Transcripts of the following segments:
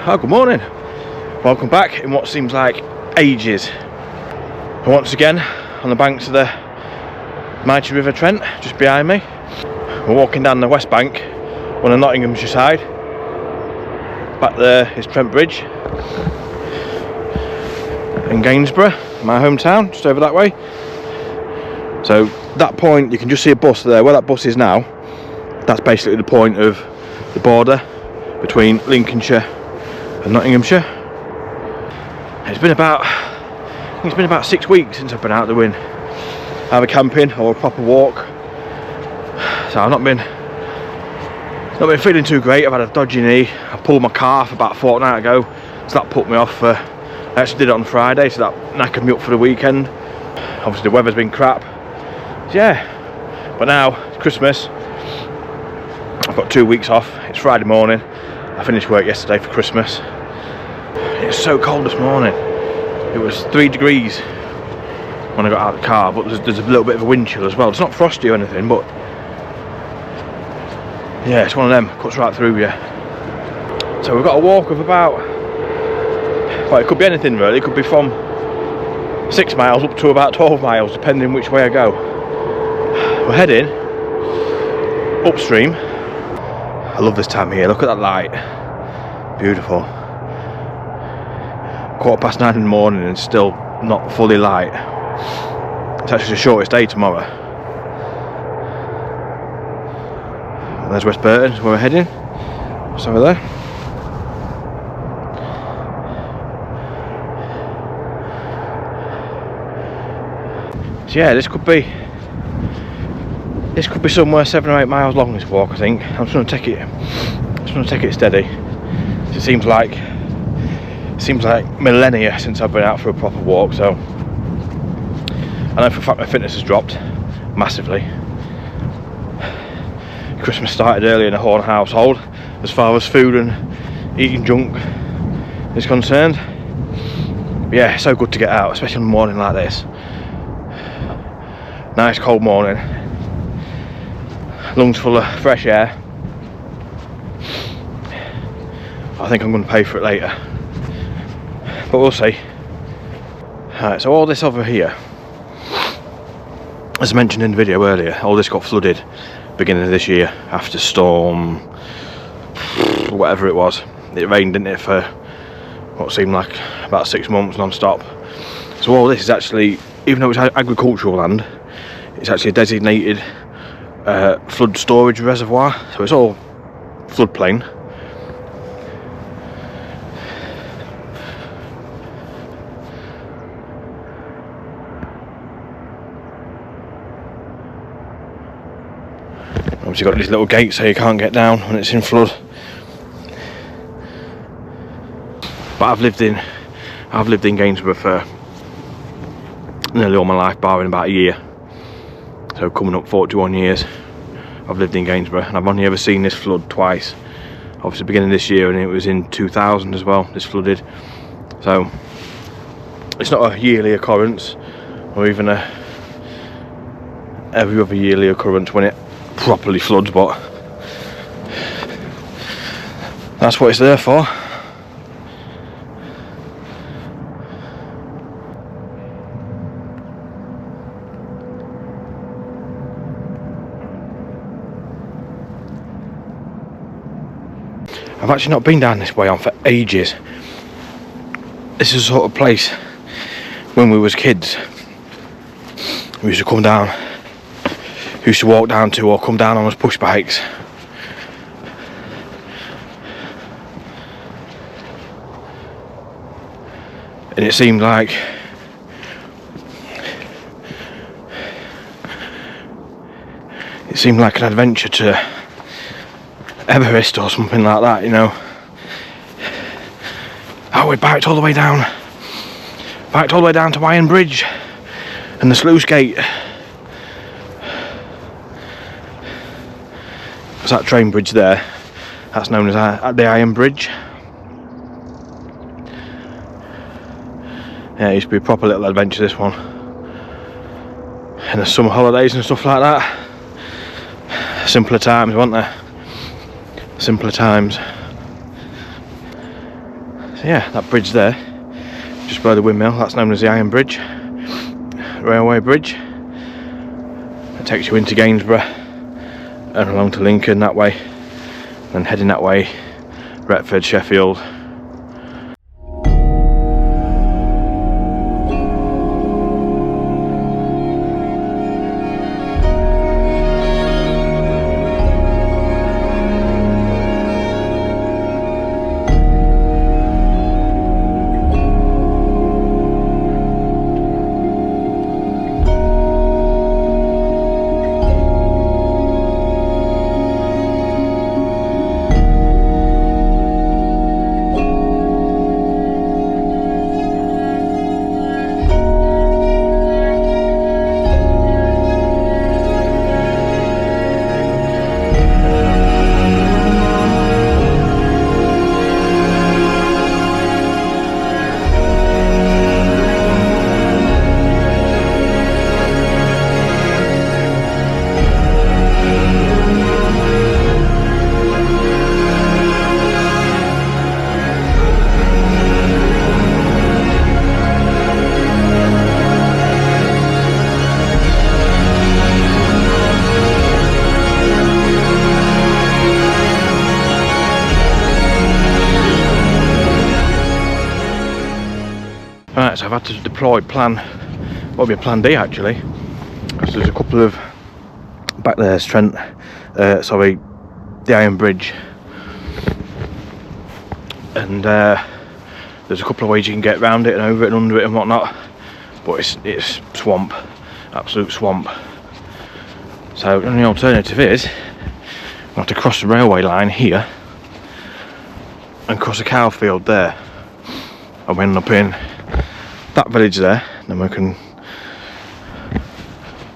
Oh, good morning. Welcome back in what seems like ages. And once again, on the banks of the mighty River Trent, just behind me. We're walking down the west bank on the Nottinghamshire side. Back there is Trent Bridge in Gainsborough, my hometown, just over that way. So that point, you can just see a bus there. Where that bus is now, that's basically the point of the border between Lincolnshire and Nottinghamshire. It's been about 6 weeks since I've been out doing either camping or a proper walk. So I've not been feeling too great. I've had a dodgy knee. I pulled my calf about a fortnight ago, so that put me off. I actually did it on Friday, so that knackered me up for the weekend. Obviously the weather's been crap. So yeah, but now it's Christmas. I've got 2 weeks off. It's Friday morning. I finished work yesterday for Christmas. It's so cold this morning. It was 3 degrees when I got out of the car, but there's a little bit of a wind chill as well. It's not frosty or anything, but yeah, it's one of them, cuts right through you. So we've got a walk of about, well, it could be anything really. It could be from 6 miles up to about 12 miles, depending which way I go. We're heading upstream. I love this time of year. Look at that light. Beautiful. 9:15 in the morning and still not fully light. It's actually the shortest day tomorrow. And there's West Burton, where we're heading. It's over there. So yeah, this could be somewhere 7 or 8 miles long, this walk, I think. I'm just going to take it steady. It seems like millennia since I've been out for a proper walk, so I know for a fact my fitness has dropped massively. Christmas started early in the Horn household as far as food and eating junk is concerned. But yeah, it's so good to get out, especially on a morning like this. Nice cold morning, lungs full of fresh air. I think I'm going to pay for it later, but we'll see. Alright, so all this over here, as mentioned in the video earlier, all this got flooded beginning of this year after storm whatever it was. It rained, didn't it, for what seemed like about 6 months non-stop. So all this is actually, even though it's agricultural land, it's actually a designated flood storage reservoir, so it's all floodplain. Obviously got these little gates so you can't get down when it's in flood. But I've lived in Gainsborough for nearly all my life, barring about a year. So coming up 41 years I've lived in Gainsborough, and I've only ever seen this flood twice. Obviously beginning this year, and it was in 2000 as well, this flooded. So it's not a yearly occurrence, or even a every other yearly occurrence when it properly floods, but that's what it's there for. I've actually not been down this way on for ages. This is the sort of place when we was kids we used to come down, used to walk down to, or come down on us push bikes. And it seemed like an adventure to Everest or something like that, you know. Oh, we biked all the way down to Iron Bridge and the sluice gate. There's that train bridge there, that's known as the Iron Bridge. Yeah, it used to be a proper little adventure, this one. In the summer holidays and stuff like that. Simpler times, weren't there? Simpler times. So yeah, that bridge there, just below the windmill, that's known as the Iron Bridge, railway bridge. It takes you into Gainsborough and along to Lincoln that way, and heading that way, Retford, Sheffield. Right, so I've had to deploy plan, what would be a plan B actually, because there's a couple of, back there's Trent, sorry, the Iron Bridge, and there's a couple of ways you can get around it and over it and under it and whatnot, but it's swamp, absolute swamp. So the only alternative is I have to cross the railway line here and cross a cow field there, and we end up in that village there, then we can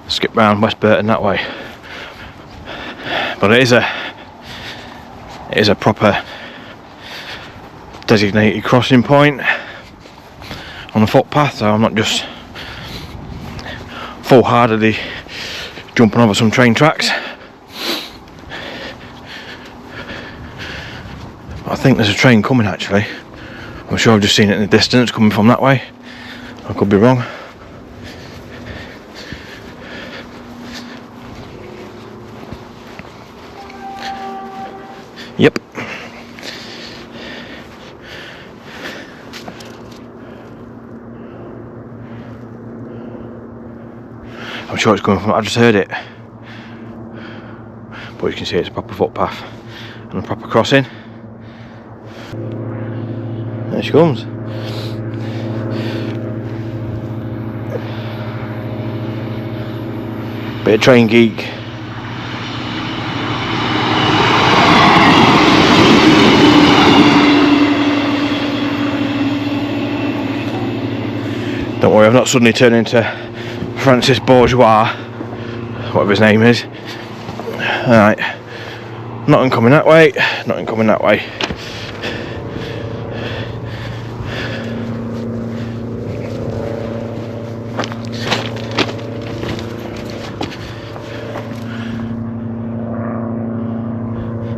skip round West Burton that way. But it is a proper designated crossing point on the footpath, so I'm not just full-heartedly jumping over some train tracks. I think there's a train coming actually. I'm sure I've just seen it in the distance coming from that way. I could be wrong. Yep. I'm sure it's coming from, I just heard it. But you can see it's a proper footpath and a proper crossing. There she comes. Bit of train geek. Don't worry, I've not suddenly turned into Francis Bourgeois, whatever his name is. Alright, nothing coming that way, nothing coming that way.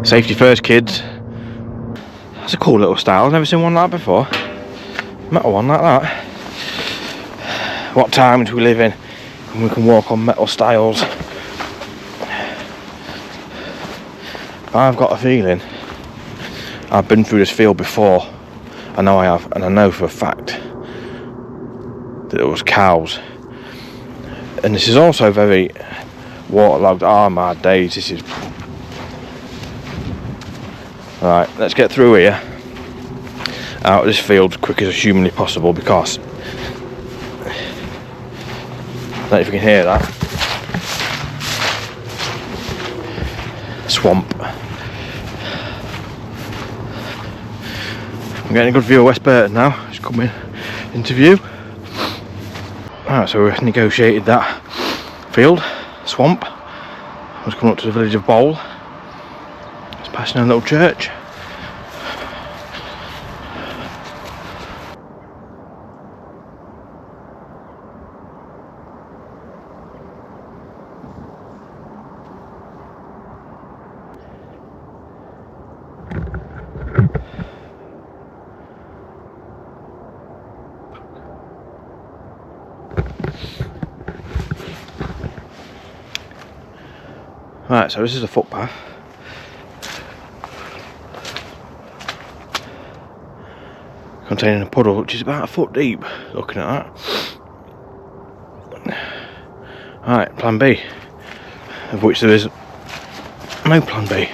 Safety first, kids. That's a cool little style. I've never seen one like that before. Metal one like that. What times we live in when we can walk on metal styles. I've got a feeling I've been through this field before. I know I have, and I know for a fact that it was cows. And this is also very waterlogged. Oh my days, this is... Right, let's get through here, out of this field as quick as humanly possible, because I don't know if you can hear that. Swamp. I'm getting a good view of West Burton now, it's coming into view. Alright, so we've negotiated that field, swamp. I was coming up to the village of Bowl. Passing a little church. Right, so this is a footpath. Containing a puddle which is about a foot deep, looking at that. Right, plan B, of which there is no plan B.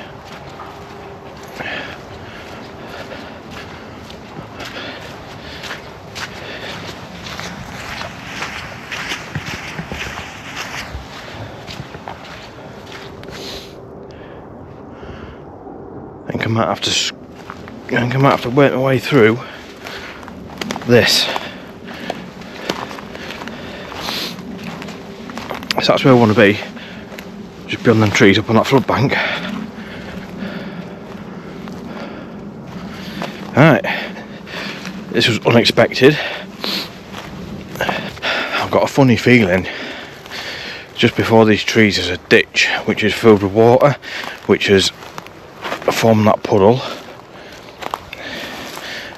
I think I might have to work my way through this. So that's where I want to be, just beyond them trees up on that flood bank. Alright, this was unexpected. I've got a funny feeling just before these trees is a ditch which is filled with water, which has formed that puddle,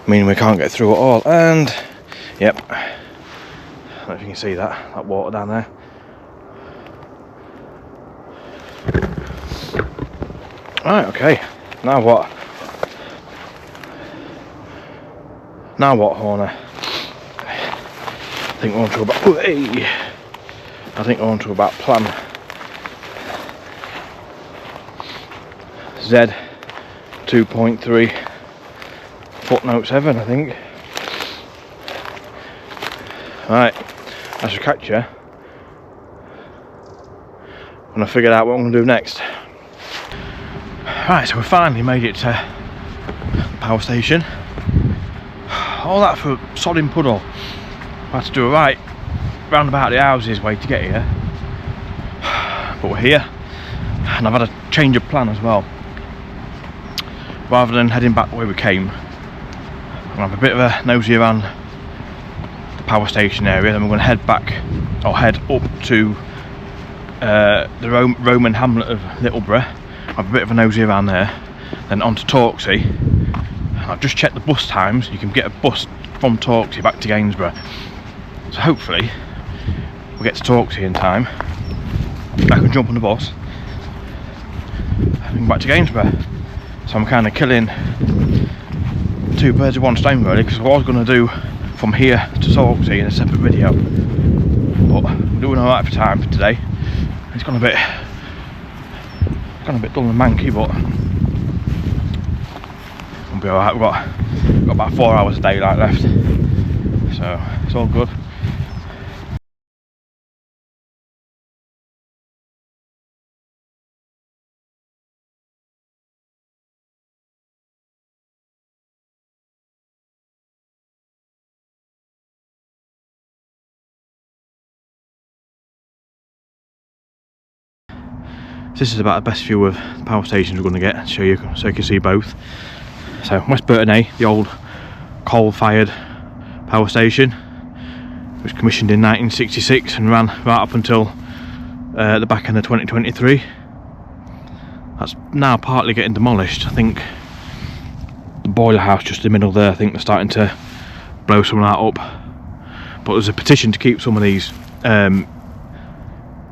meaning we can't get through at all. And yep, I don't know if you can see that water down there. Right, okay, now what? Now what, Horner? I think we're on to about plan Z 2.3 footnote 7, I think. Right, I shall catch you when I figured out what I'm going to do next. Right, so we finally made it to the power station. All that for a sodding puddle. I had to do a right round about the houses way to get here, but we're here, and I've had a change of plan as well. Rather than heading back the way we came, I'll have a bit of a nosy around the power station area, then we're going to head back, or head up to the Roman hamlet of Littleborough, have a bit of a nosy around there, then on to Torksey. I've just checked the bus times. You can get a bus from Torksey back to Gainsborough, so hopefully we'll get to Torksey in time. I can jump on the bus and go back to Gainsborough. So I'm kind of killing two birds with one stone really, because I was going to do from here to Torksey in a separate video, but we're doing alright for time for today. It's gone a bit dull and manky, but we'll be alright. We've got about 4 hours of daylight left, so it's all good. This is about the best view of the power stations we're going to get, show you so you can see both. So West Burton A, the old coal-fired power station, was commissioned in 1966 and ran right up until the back end of 2023. That's now partly getting demolished. I think the boiler house just in the middle there, I think they're starting to blow some of that up. But there's a petition to keep some of these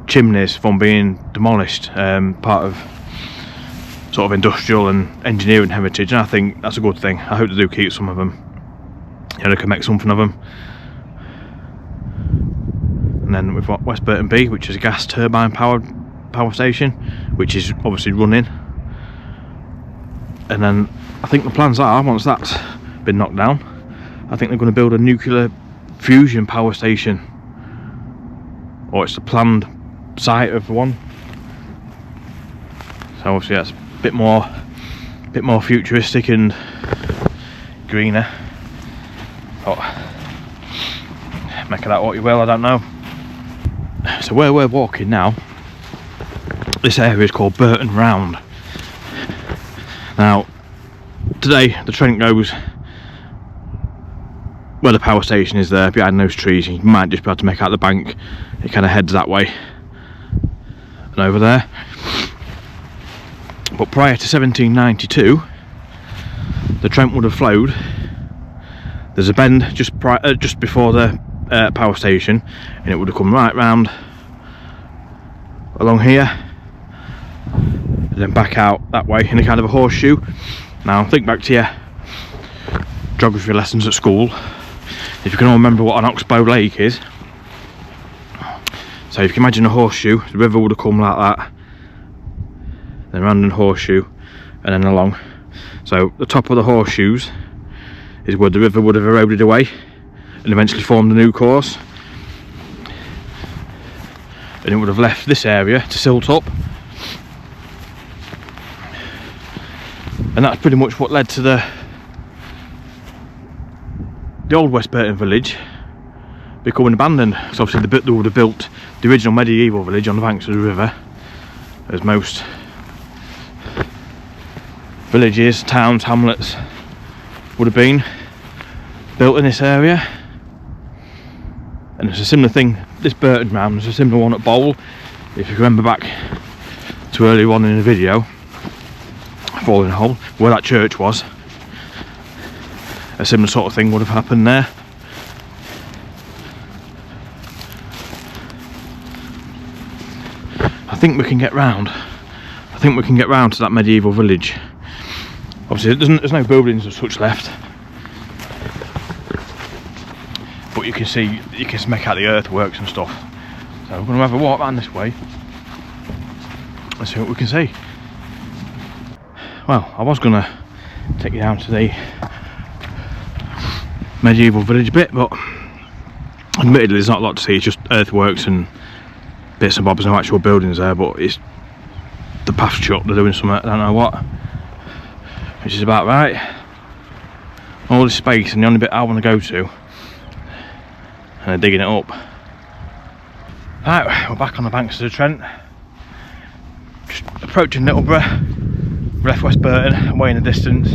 chimneys from being demolished, part of sort of industrial and engineering heritage, and I think that's a good thing. I hope they do keep some of them. Yeah, they can make something of them. And then we've got West Burton B, which is a gas turbine powered power station, which is obviously running. And then I think the plans are, once that's been knocked down, I think they're going to build a nuclear fusion power station, or it's the planned site of one. So obviously that's a bit more futuristic and greener. But make of that what you will, I don't know. So where we're walking now, this area is called Burton Round. Now today the Trent goes where the power station is, there behind those trees. You might just be able to make out the bank. It kind of heads that way and over there. But prior to 1792 the Trent would have flowed. There's a bend just before the power station, and it would have come right round along here and then back out that way in a kind of a horseshoe. Now think back to your geography lessons at school, if you can all remember what an oxbow lake is. So if you can imagine a horseshoe, the river would have come like that, then round in horseshoe, and then along. So the top of the horseshoes is where the river would have eroded away and eventually formed a new course, and it would have left this area to silt up, and that's pretty much what led to the old West Burton village becoming abandoned. So obviously they would have built the original medieval village on the banks of the river, as most villages, towns, hamlets would have been built in this area. And it's a similar thing, this Burton round, there's a similar one at Bowl. If you remember back to earlier on in the video, Falling Hole, where that church was, a similar sort of thing would have happened there. I think we can get round. I think we can get round to that medieval village. Obviously there's no buildings as such left, but you can see, you can make out the earthworks and stuff. So we're going to have a walk around this way and see what we can see. Well, I was going to take you down to the medieval village bit, but admittedly there's not a lot to see. It's just earthworks and bits and bobs, no actual buildings there, but it's the path's shut, they're doing something, I don't know what, which is about right. All this space, and the only bit I want to go to, and they're digging it up. Right, we're back on the banks of the Trent, just approaching Littleborough, left West Burton, away in the distance.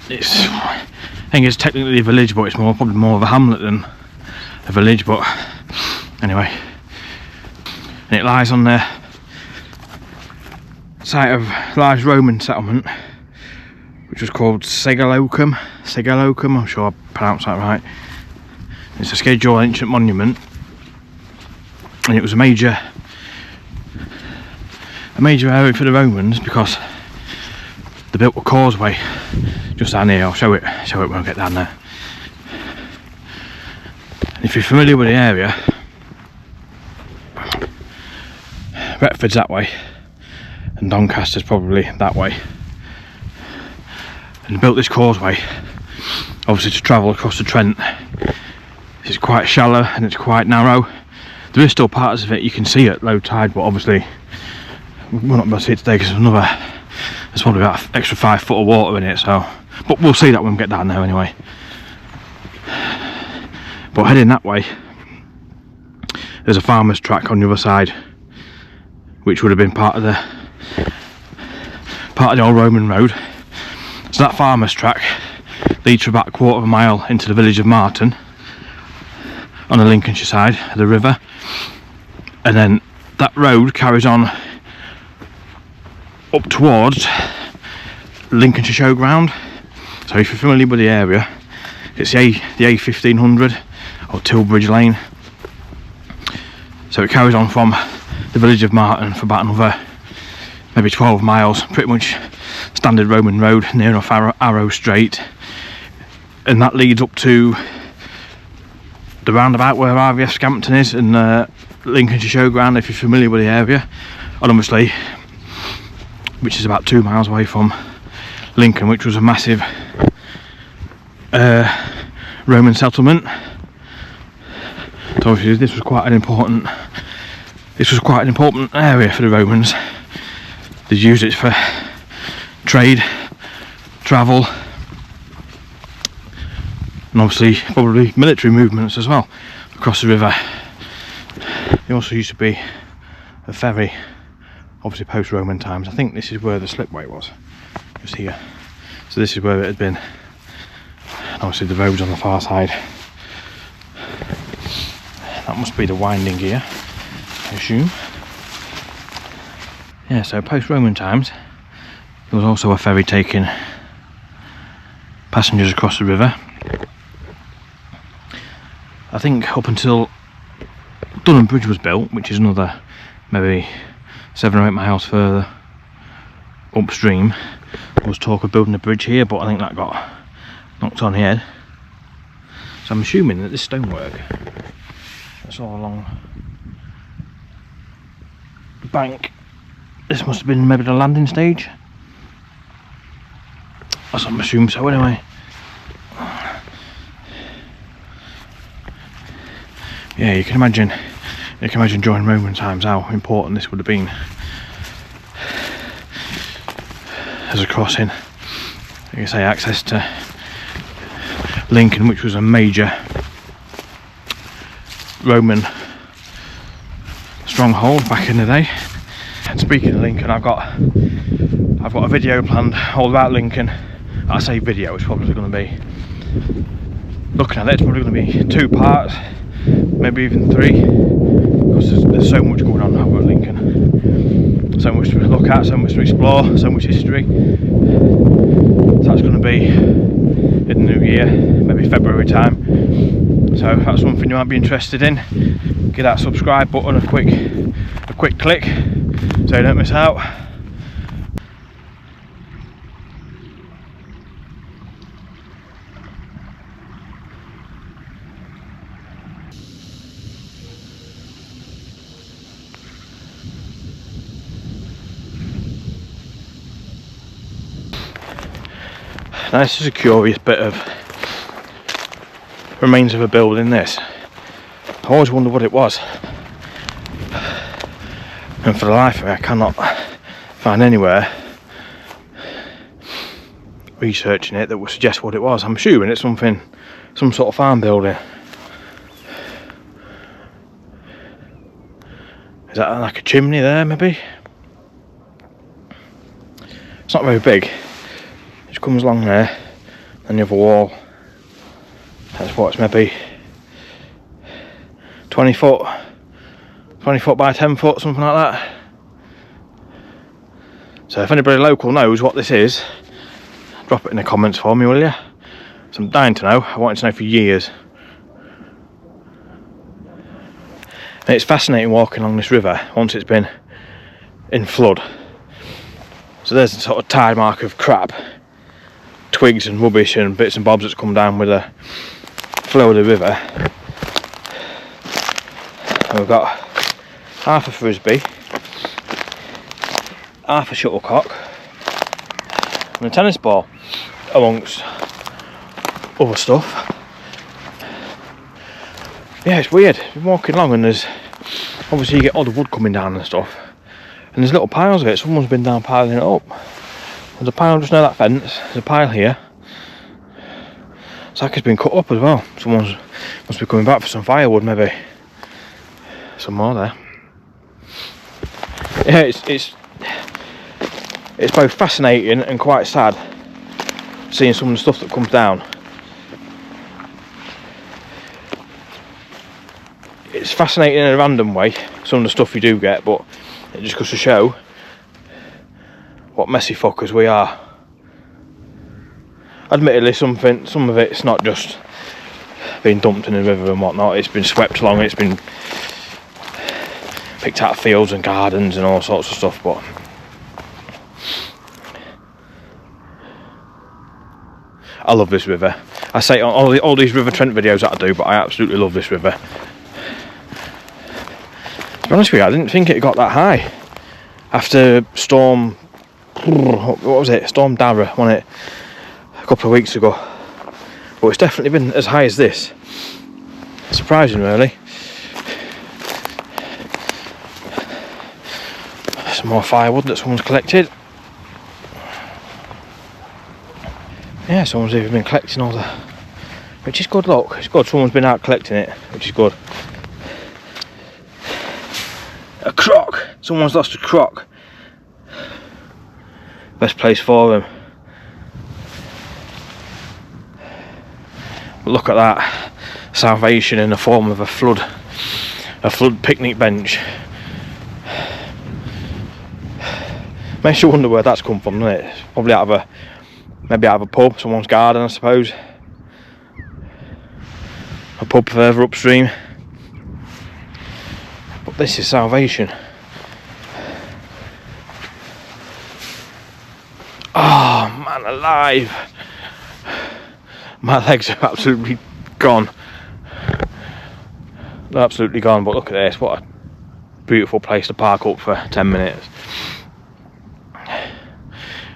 I think it's technically a village, but it's probably more of a hamlet than a village, but anyway. And it lies on the site of a large Roman settlement, which was called Segalocum, I'm sure I pronounced that right. It's a scheduled ancient monument, and it was a major area for the Romans because they built a causeway just down here. I'll show it when I get down there. And if you're familiar with the area, Retford's that way and Doncaster's probably that way, and they built this causeway obviously to travel across the Trent. It's quite shallow and it's quite narrow. There is still parts of it you can see at low tide, but obviously we're not going to see it today because there's probably about an extra 5 foot of water in it, so, but we'll see that when we get down there anyway. But heading that way, there's a farmer's track on the other side, which would have been part of the old Roman road. So that farmer's track leads for about a quarter of a mile into the village of Marton on the Lincolnshire side of the river, and then that road carries on up towards Lincolnshire Showground. So if you're familiar with the area, it's the A1500 or Tilbridge Lane. So it carries on from the village of Marton for about another maybe 12 miles, pretty much standard Roman road, near enough Arrow Strait, and that leads up to the roundabout where RVF Scampton is and Lincolnshire Showground, if you're familiar with the area, and obviously which is about 2 miles away from Lincoln, which was a massive Roman settlement. So obviously this was quite an important area for the Romans. They used it for trade, travel, and obviously probably military movements as well across the river. There also used to be a ferry, obviously post-Roman times. I think this is where the slipway was, just here. So this is where it had been. And obviously the road's on the far side. That must be the winding gear, I assume. Yeah, so post-Roman times, there was also a ferry taking passengers across the river. I think up until Dunham Bridge was built, which is another maybe 7 or 8 miles further upstream there was talk of building a bridge here, but I think that got knocked on the head. So I'm assuming that this stonework that's all along the bank, this must have been maybe the landing stage. That's what I'm assuming so anyway. Yeah, you can imagine during Roman times how important this would have been as a crossing. Like I say, access to Lincoln, which was a major Roman stronghold back in the day. And speaking of Lincoln, I've got a video planned all about Lincoln. I say video, it's probably going to be, looking at it, it's probably going to be 2 parts, maybe even 3, because there's so much going on over at Lincoln, so much to look at, so much to explore, so much history. So that's going to be in the new year, maybe February time. So if that's something you might be interested in, give that subscribe button a quick click so you don't miss out. Now this is a curious bit of remains of a building, this. I always wondered what it was, and for the life of me I cannot find anywhere researching it that would suggest what it was. I'm assuming it's some sort of farm building. Is that like a chimney there maybe? It's not very big. It comes along there, and you have a wall. That's what's maybe 20 foot by 10 foot, something like that. So if anybody local knows what this is, drop it in the comments for me, will you? So I'm dying to know. I wanted to know for years. And it's fascinating walking along this river once it's been in flood. So there's a sort of tide mark of crap, twigs and rubbish and bits and bobs that's come down with the flow of the river. And we've got half a frisbee, half a shuttlecock and a tennis ball, amongst other stuff. Yeah, it's weird. We're walking along and there's obviously you get all the wood coming down and stuff, and there's little piles of it. Someone's been down piling it up. There's a pile just near that fence, there's a pile here. It's like it's been cut up as well. Someone must be coming back for some firewood, maybe. Some more there. Yeah, it's both fascinating and quite sad seeing some of the stuff that comes down. It's fascinating in a random way, some of the stuff you do get, but it just goes to show what messy fuckers we are. Admittedly, some of it's not just being dumped in the river and whatnot, it's been swept along, it's been picked out of fields and gardens and all sorts of stuff, but I love this river. I say on all these River Trent videos that I do, but I absolutely love this river. To be honest with you, I didn't think it got that high after Storm, what was it? Storm Dara, wasn't it? A couple of weeks ago. But it's definitely been as high as this. Surprising, really. Some more firewood that someone's collected. Yeah, someone's even been collecting all the, which is good. Look, it's good. Someone's been out collecting it, which is good. A croc. Someone's lost a croc. Best place for them. But look at that salvation in the form of a flood picnic bench. Makes you wonder where that's come from, doesn't it? It's probably maybe out of a pub, someone's garden, I suppose. A pub further upstream. But this is salvation. Oh man alive, my legs are absolutely gone. They're absolutely gone, but look at this, what a beautiful place to park up for 10 minutes.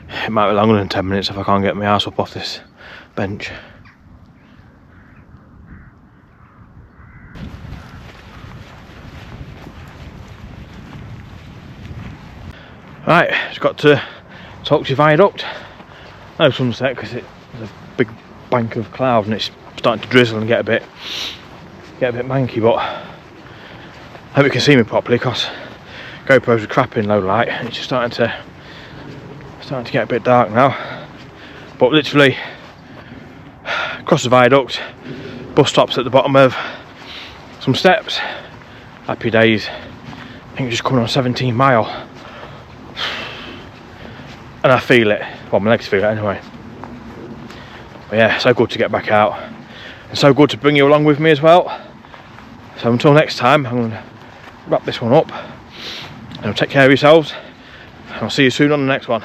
It might be longer than 10 minutes if I can't get my ass up off this bench. Right, just got to Torksey Viaduct. No sunset because it's a big bank of cloud and it's starting to drizzle and get a bit manky, but I hope you can see me properly because GoPros are crap in low light and it's just starting to get a bit dark now. But literally across the viaduct, bus stops at the bottom of some steps. Happy days. I think it's just coming on 17 mile. And I feel it, well my legs feel it anyway. But yeah, so good to get back out. And so good to bring you along with me as well. So until next time, I'm going to wrap this one up. And take care of yourselves. And I'll see you soon on the next one.